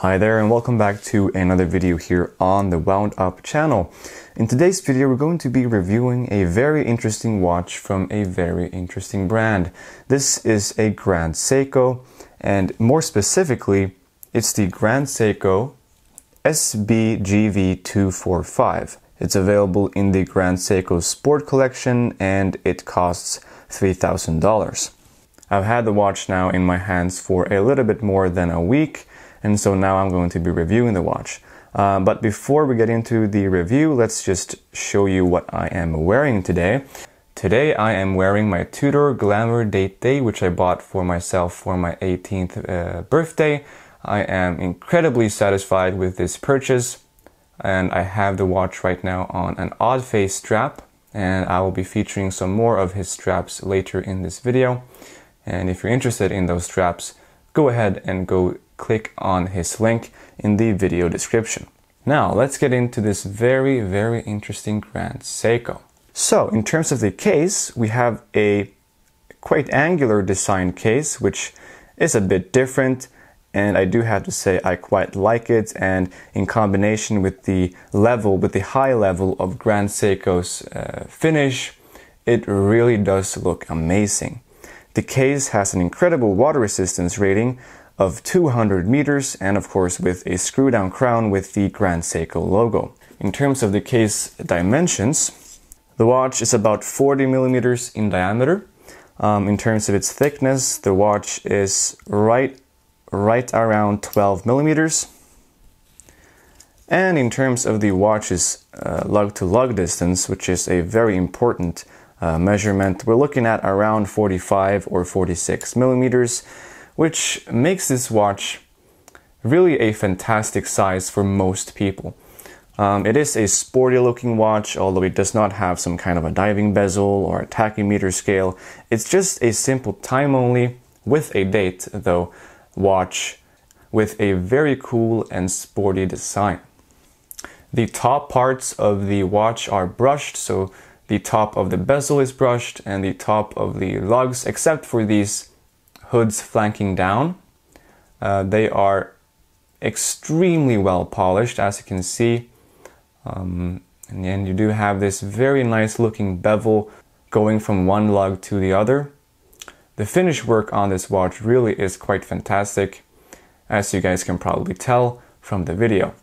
Hi there and welcome back to another video here on the Wound Up channel. In today's video we're going to be reviewing a very interesting watch from a very interesting brand. This is a Grand Seiko, and more specifically it's the Grand Seiko SBGV245. It's available in the Grand Seiko Sport Collection and it costs $3,000. I've had the watch now in my hands for a little bit more than a week, and so now I'm going to be reviewing the watch. But before we get into the review, let's just show you what I am wearing today. Today I am wearing my Tudor Glamour Date Day, which I bought for myself for my 18th birthday. I am incredibly satisfied with this purchase, and I have the watch right now on an odd face strap, and I will be featuring some more of his straps later in this video. And if you're interested in those straps, go ahead and go click on his link in the video description. Now let's get into this very, very interesting Grand Seiko. So in terms of the case, we have a quite angular design case, which is a bit different, and I do have to say I quite like it, and in combination with the high level of Grand Seiko's finish, it really does look amazing. The case has an incredible water resistance rating of 200 meters, and of course with a screw down crown with the Grand Seiko logo. In terms of the case dimensions, the watch is about 40 millimeters in diameter. In terms of its thickness, the watch is right around 12 millimeters. And in terms of the watch's lug to lug distance, which is a very important measurement, we're looking at around 45 or 46 millimeters, which makes this watch really a fantastic size for most people. It is a sporty looking watch, although it does not have some kind of a diving bezel or a tachymeter scale. It's just a simple time only with a date though watch with a very cool and sporty design. The top parts of the watch are brushed, so the top of the bezel is brushed and the top of the lugs, except for these hoods flanking down, they are extremely well polished, as you can see. And then you do have this very nice looking bevel going from one lug to the other. The finish work on this watch really is quite fantastic, as you guys can probably tell from the video.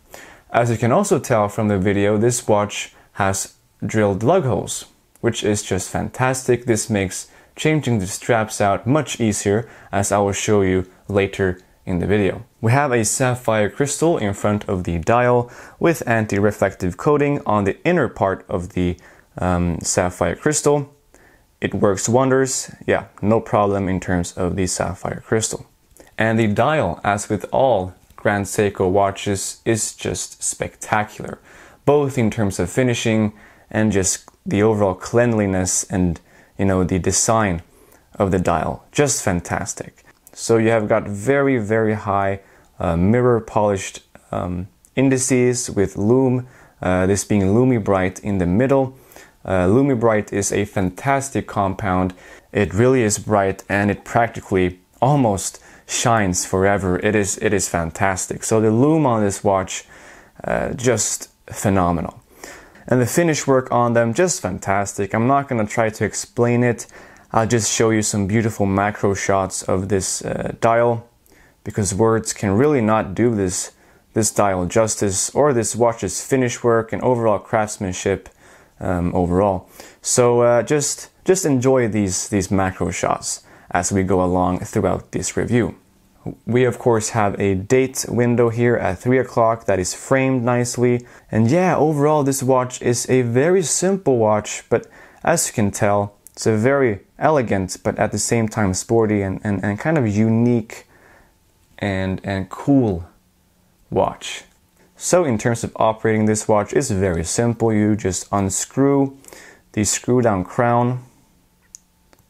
As you can also tell from the video, this watch has drilled lug holes, which is just fantastic. This makes changing the straps out much easier, as I will show you later in the video. We have a sapphire crystal in front of the dial with anti-reflective coating on the inner part of the sapphire crystal. It works wonders. Yeah, no problem in terms of the sapphire crystal. And the dial, as with all Grand Seiko watches, is just spectacular, both in terms of finishing and just the overall cleanliness and the design of the dial. Just fantastic. So you have got very, very high mirror polished indices with lume, this being Lumi Bright in the middle. Lumi Bright is a fantastic compound. It really is bright and it practically almost shines forever. It is fantastic. So the lume on this watch, just phenomenal. And the finish work on them, just fantastic. I'm not going to try to explain it. I'll just show you some beautiful macro shots of this dial, because words can really not do this dial justice, or this watch's finish work and overall craftsmanship overall. So just enjoy these macro shots as we go along throughout this review. We of course have a date window here at 3 o'clock that is framed nicely. And yeah, overall this watch is a very simple watch, but as you can tell, it's a very elegant but at the same time sporty and kind of unique and cool watch. So in terms of operating this watch, it's very simple. You just unscrew the screw down crown,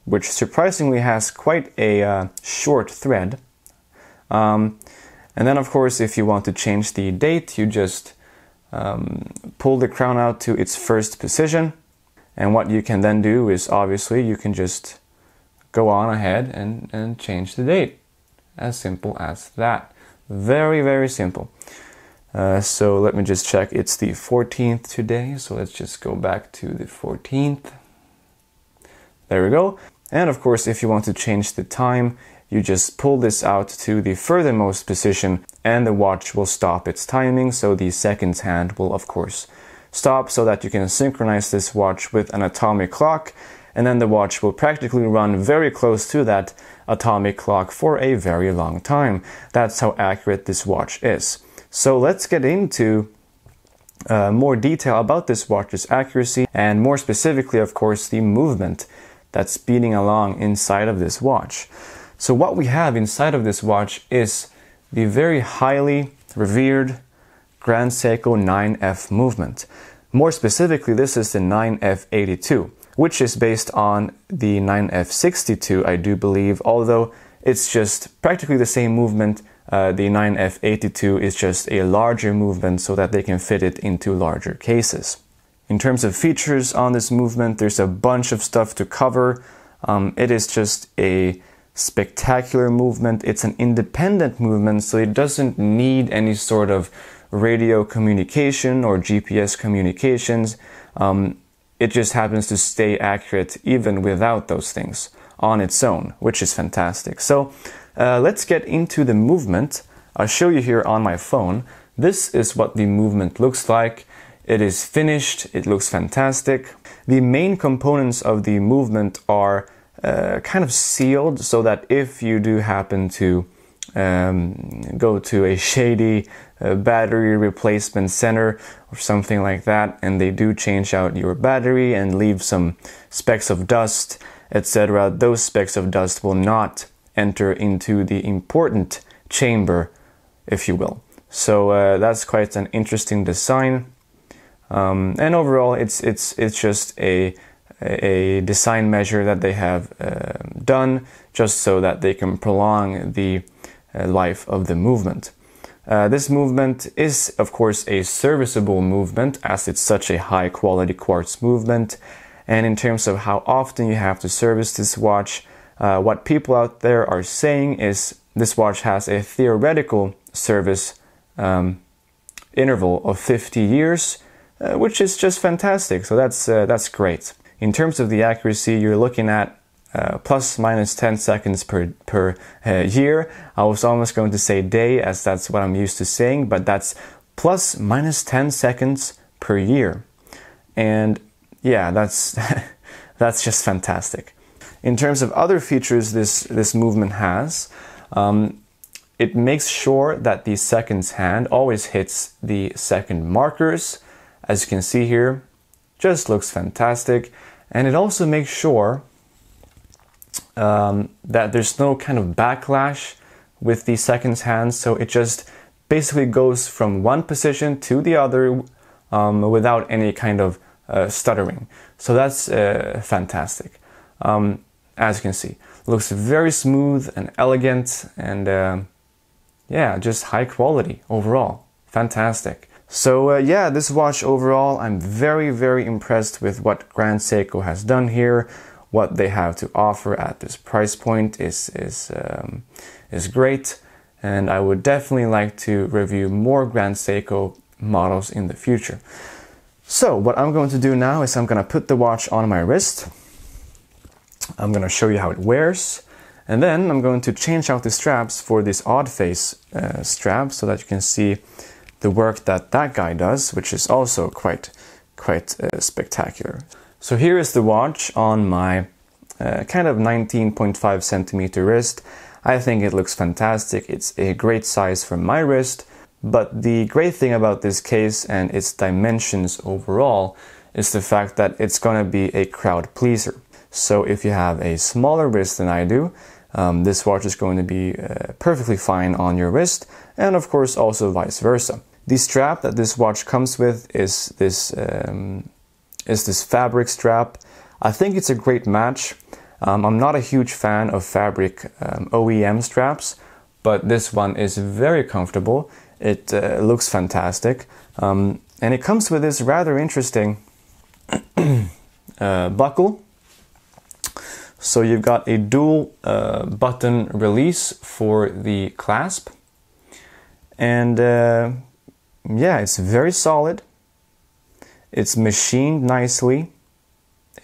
which surprisingly has quite a short thread. And then of course, if you want to change the date, you just pull the crown out to its first position. And what you can then do is, obviously, you can just go on ahead and change the date. As simple as that. Very, very simple. So let me just check. It's the 14th today, so let's just go back to the 14th. There we go. And of course, if you want to change the time, you just pull this out to the furthermost position and the watch will stop its timing. So the seconds hand will of course stop, so that you can synchronize this watch with an atomic clock, and then the watch will practically run very close to that atomic clock for a very long time. That's how accurate this watch is. So let's get into more detail about this watch's accuracy, and more specifically, of course, the movement that's speeding along inside of this watch. So what we have inside of this watch is the very highly revered Grand Seiko 9F movement. More specifically, this is the 9F82, which is based on the 9F62, I do believe, although it's just practically the same movement. The 9F82 is just a larger movement so that they can fit it into larger cases. In terms of features on this movement, there's a bunch of stuff to cover. It is just a spectacular movement. It's an independent movement, so it doesn't need any sort of radio communication or GPS communications. It just happens to stay accurate even without those things on its own, which is fantastic. So let's get into the movement. I'll show you here on my phone. This is what the movement looks like. It is finished. It looks fantastic. The main components of the movement are kind of sealed, so that if you do happen to go to a shady battery replacement center or something like that, and they do change out your battery and leave some specks of dust, etc., those specks of dust will not enter into the important chamber, if you will. So that's quite an interesting design, and overall it's just a design measure that they have done just so that they can prolong the life of the movement. This movement is of course a serviceable movement, as it's such a high quality quartz movement. And in terms of how often you have to service this watch, what people out there are saying is this watch has a theoretical service interval of 50 years, which is just fantastic. So that's great. In terms of the accuracy, you're looking at plus minus 10 seconds per year. I was almost going to say day, as that's what I'm used to saying, but that's plus minus 10 seconds per year. And yeah, that's that's just fantastic. In terms of other features this movement has, it makes sure that the seconds hand always hits the second markers. As you can see here, just looks fantastic. And it also makes sure that there's no kind of backlash with the seconds hand, so it just basically goes from one position to the other without any kind of stuttering. So that's fantastic. As you can see, looks very smooth and elegant, and yeah, just high quality overall. Fantastic. So yeah, this watch overall, I'm very, very impressed with what Grand Seiko has done here. What they have to offer at this price point is great, and I would definitely like to review more Grand Seiko models in the future. So what I'm going to do now is I'm going to put the watch on my wrist. I'm going to show you how it wears, and then I'm going to change out the straps for this odd face strap, so that you can see the work that guy does, which is also quite spectacular. So here is the watch on my kind of 19.5 centimeter wrist. I think it looks fantastic. It's a great size for my wrist, but the great thing about this case and its dimensions overall is the fact that it's going to be a crowd pleaser. So if you have a smaller wrist than I do, this watch is going to be perfectly fine on your wrist, and of course also vice versa. The strap that this watch comes with is this fabric strap. I think it's a great match. I'm not a huge fan of fabric OEM straps, but this one is very comfortable. It looks fantastic, and it comes with this rather interesting buckle. So you've got a dual button release for the clasp, And yeah, it's very solid. It's machined nicely,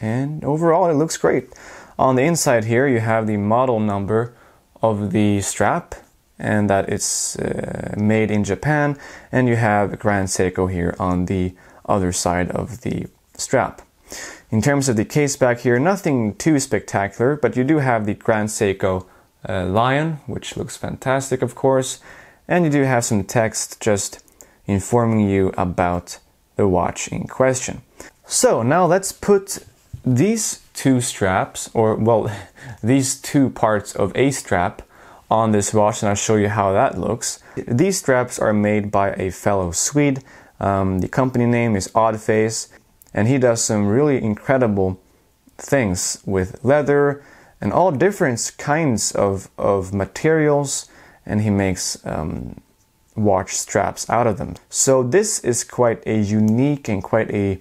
and overall it looks great. On the inside here you have the model number of the strap, and that it's made in Japan, and you have Grand Seiko here on the other side of the strap. In terms of the case back here, nothing too spectacular, but you do have the Grand Seiko lion, which looks fantastic, of course, and you do have some text just informing you about the watch in question. So now let's put these two straps, or well, these two parts of a strap on this watch, and I'll show you how that looks. These straps are made by a fellow Swede. The company name is Oddface, and he does some really incredible things with leather and all different kinds of materials, and he makes watch straps out of them. So this is quite a unique and quite a,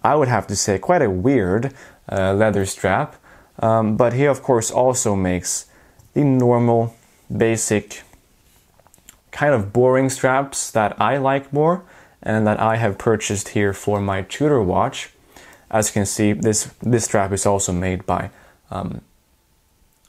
I would have to say, quite a weird leather strap, but he of course also makes the normal basic kind of boring straps that I like more and that I have purchased here for my Tudor watch. As you can see, this strap is also made by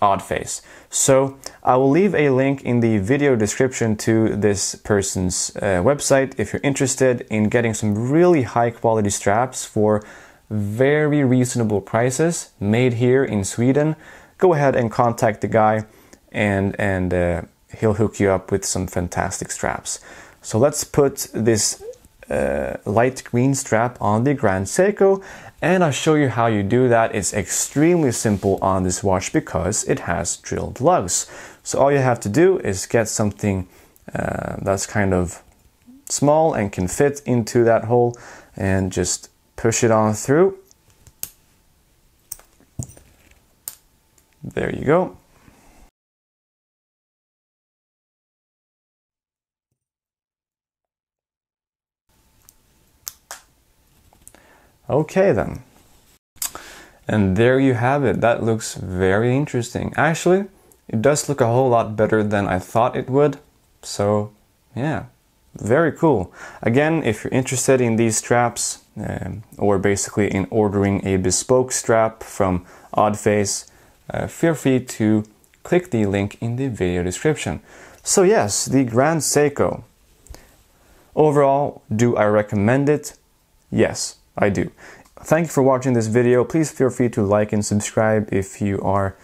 Oddface. So I will leave a link in the video description to this person's website if you're interested in getting some really high quality straps for very reasonable prices made here in Sweden. Go ahead and contact the guy, and he'll hook you up with some fantastic straps. So let's put this light green strap on the Grand Seiko, and I'll show you how you do that. It's extremely simple on this watch because it has drilled lugs. So all you have to do is get something that's kind of small and can fit into that hole, and just push it on through. There you go. Okay then. And there you have it. That looks very interesting. Actually, it does look a whole lot better than I thought it would. So yeah, very cool. Again, if you're interested in these straps, or basically in ordering a bespoke strap from Oddface, feel free to click the link in the video description. So yes, the Grand Seiko. Overall, do I recommend it? Yes, I do. Thank you for watching this video. Please feel free to like and subscribe if you are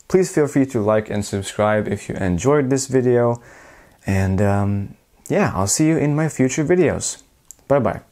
please feel free to like and subscribe if you enjoyed this video, and yeah, I'll see you in my future videos. Bye bye.